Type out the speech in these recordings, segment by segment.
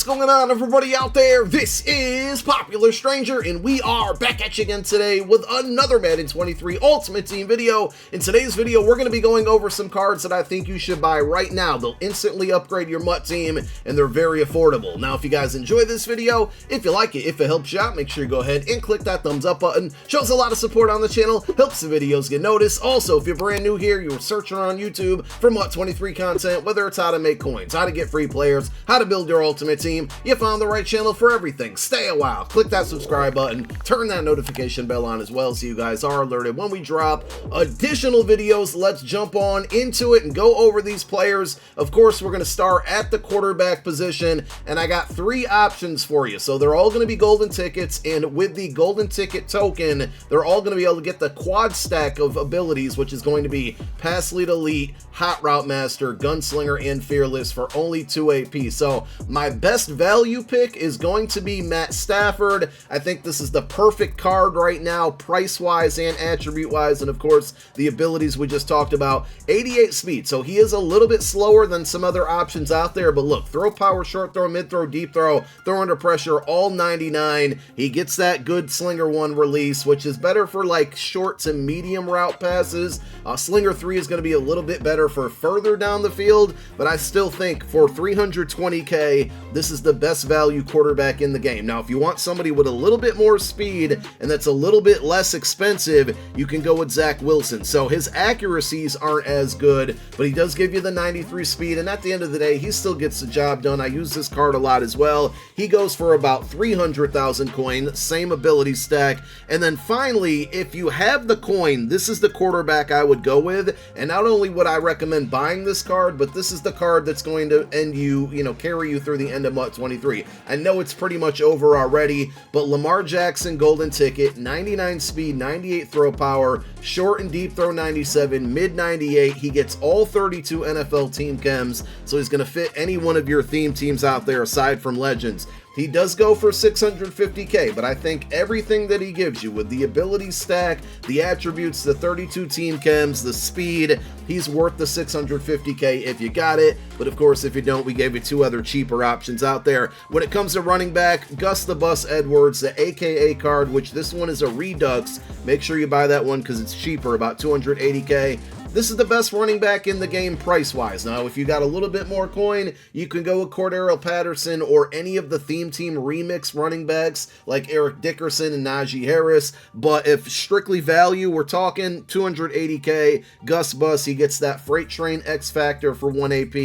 What's going on, everybody out there? This is Popular Stranger, and we are back at you again today with another Madden 23 Ultimate Team video. In today's video, we're going to be going over some cards that I think you should buy right now. They'll instantly upgrade your MUT team, and they're very affordable. Now, if you guys enjoy this video, if you like it, if it helps you out, make sure you go ahead and click that thumbs up button. Shows a lot of support on the channel, helps the videos get noticed. Also, if you're brand new here, you're searching on YouTube for MUT 23 content, whether it's how to make coins, how to get free players, how to build your ultimate team, you found the right channel for everything. Stay a while, click that subscribe button, turn that notification bell on as well so you guys are alerted when we drop additional videos. Let's jump on into it and go over these players. Of course, we're going to start at the quarterback position, and I got three options for you. So they're all going to be golden tickets, and with the golden ticket token, they're all going to be able to get the quad stack of abilities, which is going to be Pass Lead Elite, Hot Route Master, Gunslinger, and Fearless for only 2 AP. So my best value pick is going to be Matt Stafford. I think this is the perfect card right now, price-wise and attribute-wise, and of course, the abilities we just talked about. 88 speed, so he is a little bit slower than some other options out there, but look, throw power, short throw, mid throw, deep throw, throw under pressure, all 99. He gets that good Slinger 1 release, which is better for like short to medium route passes. Slinger 3 is going to be a little bit better for further down the field, but I still think for 320k, this is the best value quarterback in the game. Now, if you want somebody with a little bit more speed and that's a little bit less expensive, you can go with Zach Wilson. So his accuracies aren't as good, but he does give you the 93 speed, and at the end of the day, he still gets the job done. I use this card a lot as well. He goes for about 300,000 coin, same ability stack. And then finally, if you have the coin, this is the quarterback I would go with. And not only would I recommend buying this card, but this is the card that's going to end you, carry you through the end of MUT 23. I know it's pretty much over already, but Lamar Jackson, golden ticket, 99 speed, 98 throw power, short and deep throw 97, mid 98. He gets all 32 NFL team chems, so he's going to fit any one of your theme teams out there aside from Legends. He does go for 650k, but I think everything that he gives you with the ability stack, the attributes, the 32 team chems, the speed, he's worth the 650k if you got it. But of course, if you don't, we gave you two other cheaper options out there. When it comes to running back, Gus the Bus Edwards, the AKA card, which this one is a Redux. Make sure you buy that one because it's cheaper, about 280k. This is the best running back in the game price-wise. Now, if you got a little bit more coin, you can go with Cordero Patterson or any of the theme team remix running backs like Eric Dickerson and Najee Harris. But if strictly value, we're talking 280k. Gus Bus, he gets that Freight Train X Factor for 1 AP.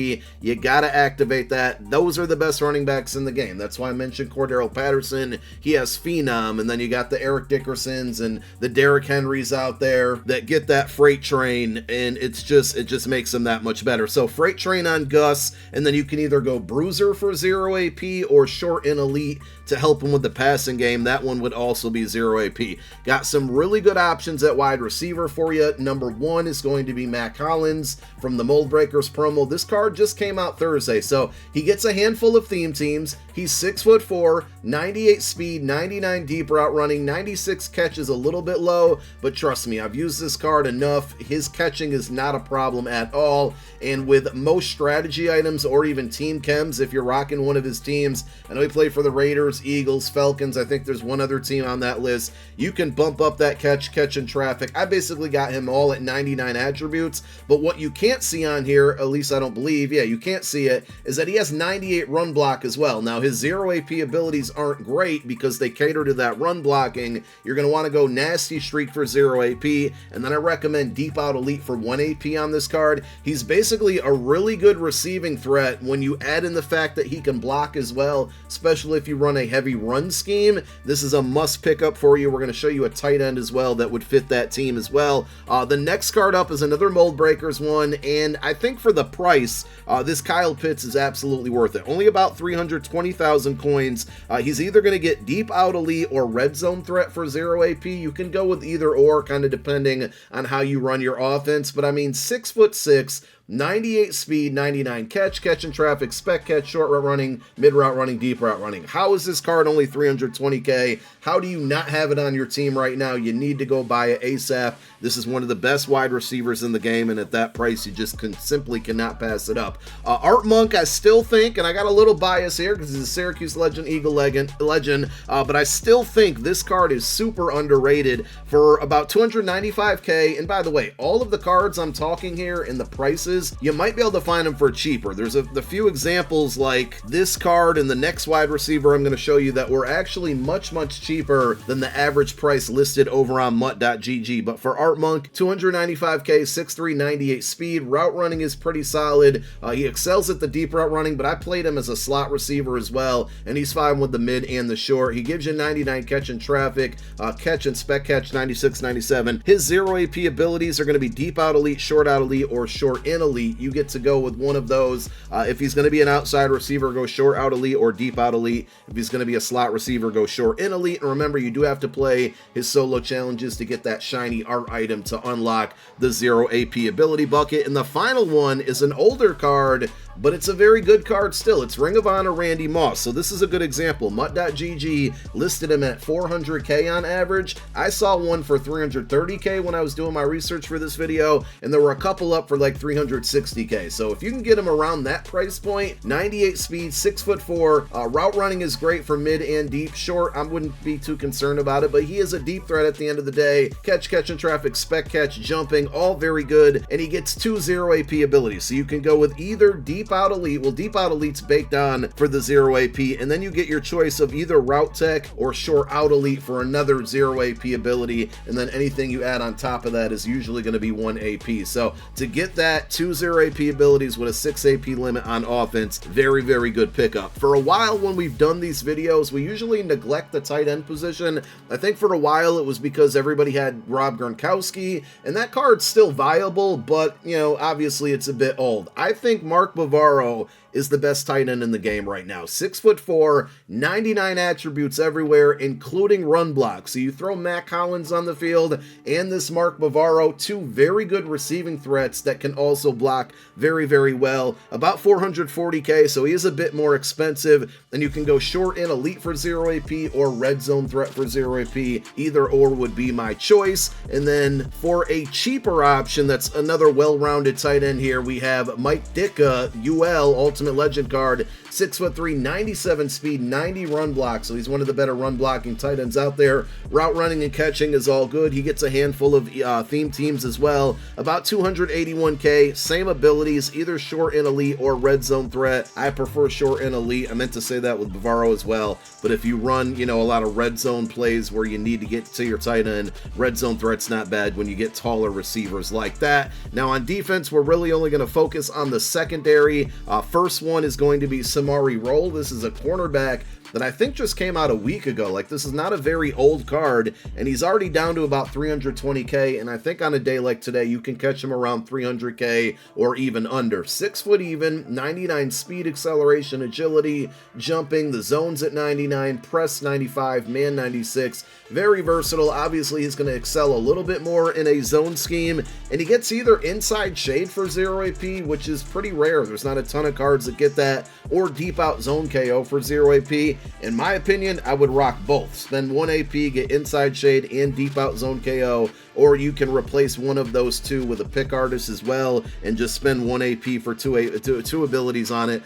You got to activate that. Those are the best running backs in the game. That's why I mentioned Cordero Patterson. He has Phenom, and then you got the Eric Dickersons and the Derrick Henrys out there that get that Freight Train, and it just makes them that much better. So Freight Train on Gus, and then you can either go Bruiser for 0 AP or Short and Elite to help him with the passing game. That one would also be 0 AP. Got some really good options at wide receiver for you. Number one is going to be MACK HOLLINS from the Mold Breakers promo. This card just came out Thursday, so he gets a handful of theme teams. He's 6'4", 98 speed, 99 deep route running, 96 catches, a little bit low, but trust me, I've used this card enough. His catching is not a problem at all, and with most strategy items or even team chems, if you're rocking one of his teams, I know he played for the Raiders, Eagles, Falcons, I think there's one other team on that list, you can bump up that catch in traffic. I basically got him all at 99 attributes, but what you can't see on here, at least I don't believe, yeah, you can't see it, is that he has 98 run block as well. Now, his 0 AP abilities aren't great because they cater to that run blocking. You're going to want to go Nasty Streak for 0 AP, and then I recommend Deep Out Elite for 1 AP on this card. He's basically a really good receiving threat when you add in the fact that he can block as well, especially if you run a heavy run scheme. This is a must pick up for you. We're going to show you a tight end as well that would fit that team as well. The next card up is another Mold Breakers one, and I think for the price, this Kyle Pitts is absolutely worth it. Only about 320,000 coins. He's either going to get Deep Out Elite or Red Zone Threat for 0 AP. You can go with either or, kind of depending on how you run your offense, but I mean, 6'6", 98 speed, 99 catch, catch and traffic, spec catch, short route running, mid route running, deep route running. How is this card only 320k? How do you not have it on your team right now? You need to go buy it ASAP. This is one of the best wide receivers in the game, and at that price, you just simply cannot pass it up. Art Monk, I still think, and I got a little bias here because he's a Syracuse legend, Eagle legend, but I still think this card is super underrated for about 295k. And by the way, all of the cards I'm talking here and the prices, you might be able to find them for cheaper. There's the few examples like this card and the next wide receiver I'm going to show you that were actually much cheaper than the average price listed over on MUT.gg. But for Art Monk, 295k, 6'3", 98 speed, route running is pretty solid. He excels at the deep route running, but I played him as a slot receiver as well, and he's fine with the mid and the short. He gives you 99 catch and traffic, catch and spec catch 96, 97. His 0 AP abilities are going to be deep out elite, short out elite, or short in elite. You get to go with one of those. If he's going to be an outside receiver, go short out elite or deep out elite. If he's going to be a slot receiver, go short in elite. And remember, you do have to play his solo challenges to get that shiny art item to unlock the 0 AP ability bucket. And the final one is an older card, but it's a very good card still. It's Ring of Honor Randy Moss. So this is a good example. MUT.gg listed him at 400k on average. I saw one for 330k when I was doing my research for this video, and there were a couple up for like 360k. So if you can get him around that price point, 98 speed, 6'4", route running is great for mid and deep. Short, I wouldn't be too concerned about it, but he is a deep threat at the end of the day. Catch and traffic, spec catch, jumping, all very good, and he gets 2 0 AP abilities. So you can go with either deep out elite. Well, deep out elite's baked on for the 0 AP, and then you get your choice of either route tech or short out elite for another 0 AP ability, and then anything you add on top of that is usually going to be 1 AP. So to get that 2 0 AP abilities with a 6 AP limit on offense, very good pickup. For a while when we've done these videos, we usually neglect the tight end position. I think for a while it was because everybody had Rob Gronkowski, and that card's still viable, but you know, obviously it's a bit old. I think Mark Bavaro is the best tight end in the game right now. 6'4", 99 attributes everywhere, including run block. So you throw MACK HOLLINS on the field and this Mark Bavaro, two very good receiving threats that can also block very well. About 440k, so he is a bit more expensive, and you can go short and elite for 0 AP or red zone threat for 0 AP. Either or would be my choice. And then for a cheaper option, that's another well-rounded tight end here, we have Mike DITKA, UL, Ultimate Legend card, 6'3", 97 speed, 90 run block. So he's one of the better run blocking tight ends out there. Route running and catching is all good. He gets a handful of theme teams as well. About 281k, same abilities, either short and elite or red zone threat. I prefer short and elite. I meant to say that with Bavaro as well. But if you run, you know, a lot of red zone plays where you need to get to your tight end, red zone threat's not bad when you get taller receivers like that. Now on defense, we're really only going to focus on the secondary. First one is going to be SAMARI ROLLE. This is a cornerback that I think just came out a week ago. Like, this is not a very old card, and he's already down to about 320k, and I think on a day like today, you can catch him around 300k or even under. 6 foot even, 99 speed, acceleration, agility, jumping, the zones at 99, press 95, man 96. Very versatile. Obviously, he's going to excel a little bit more in a zone scheme, and he gets either inside shade for 0 AP, which is pretty rare. There's not a ton of cards that get that, or deep out zone KO for 0 AP. In my opinion, I would rock both. Spend 1 AP, get inside shade and deep out zone KO, or you can replace one of those two with a pick artist as well and just spend 1 AP for two abilities on it.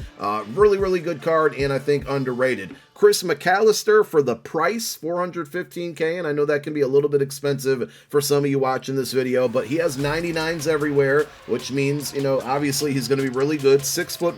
Really good card, and I think underrated. Chris McAllister for the price, 415k, and I know that can be a little bit expensive for some of you watching this video, but he has 99s everywhere, which means, you know, obviously he's going to be really good. 6'1",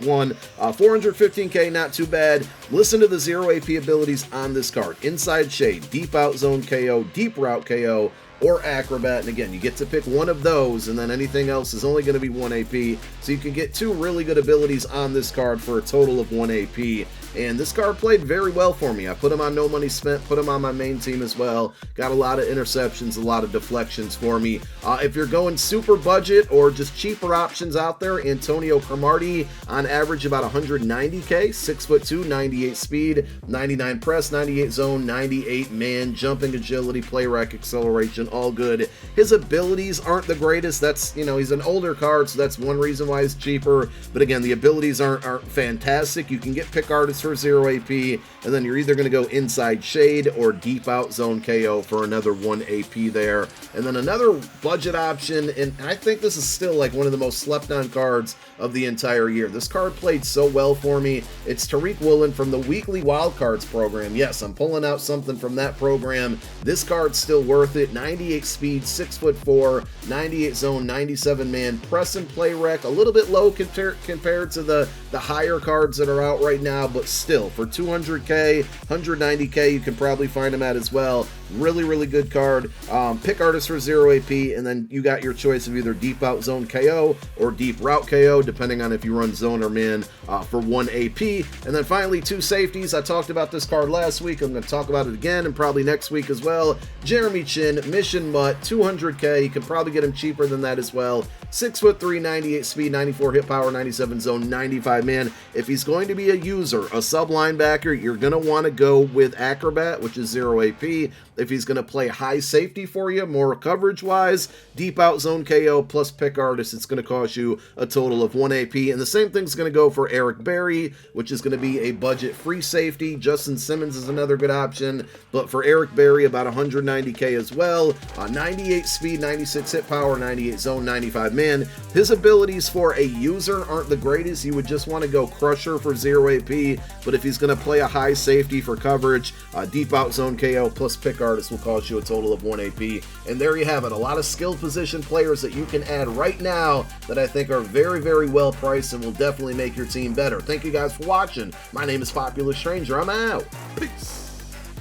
415k, not too bad. Listen to the 0 AP abilities on this card. Inside shade, deep out zone KO, deep route KO, or acrobat, and again, you get to pick one of those, and then anything else is only going to be 1 AP, so you can get two really good abilities on this card for a total of 1 AP. and this card played very well for me. I put him on no money spent, put him on my main team as well. Got a lot of interceptions, a lot of deflections for me. If you're going super budget or just cheaper options out there, Antonio Cromartie on average about 190k, 6'2", 98 speed, 99 press, 98 zone, 98 man, jumping agility, play rec, acceleration, all good. His abilities aren't the greatest. That's, you know, he's an older card, so that's one reason why he's cheaper. But again, the abilities aren't fantastic. You can get pick artists for 0 AP, and then you're either going to go inside shade or deep out zone KO for another 1 AP there. And then another budget option, and I think this is still like one of the most slept on cards of the entire year. This card played so well for me. It's TARIQ WOOLEN from the weekly wildcards program. Yes, I'm pulling out something from that program. This card's still worth it. 98 speed, 6'4", 98 zone, 97 man, press and play rec, a little bit low compared to the higher cards that are out right now, but still for 200k, 190k, you can probably find them at as well. Really, really good card. Pick artist for 0 AP, and then you got your choice of either deep out zone KO or deep route KO, depending on if you run zone or man, for 1 AP. And then finally, 2 safeties. I talked about this card last week. I'm going to talk about it again and probably next week as well. Jeremy Chinn, Mission MUT, 200k. You can probably get him cheaper than that as well. 6'3", 98 speed, 94 hit power, 97 zone, 95 man. If he's going to be a user, a sub linebacker, you're going to want to go with Acrobat, which is 0 AP. If he's going to play high safety for you, more coverage wise, deep out zone KO plus pick artist, it's going to cost you a total of 1 AP. And the same thing's going to go for Eric Berry, which is going to be a budget free safety. Justin Simmons is another good option, but for Eric Berry, about 190k as well. 98 speed, 96 hit power, 98 zone, 95 man. His abilities for a user aren't the greatest. You would just want to go crusher for 0 AP, but if he's going to play a high safety for coverage, deep out zone KO plus pick artist will cost you a total of 1 AP. And there you have it. A lot of skill position players that you can add right now that I think are very, very well priced and will definitely make your team better. Thank you guys for watching. My name is Popular Stranger. I'm out. Peace.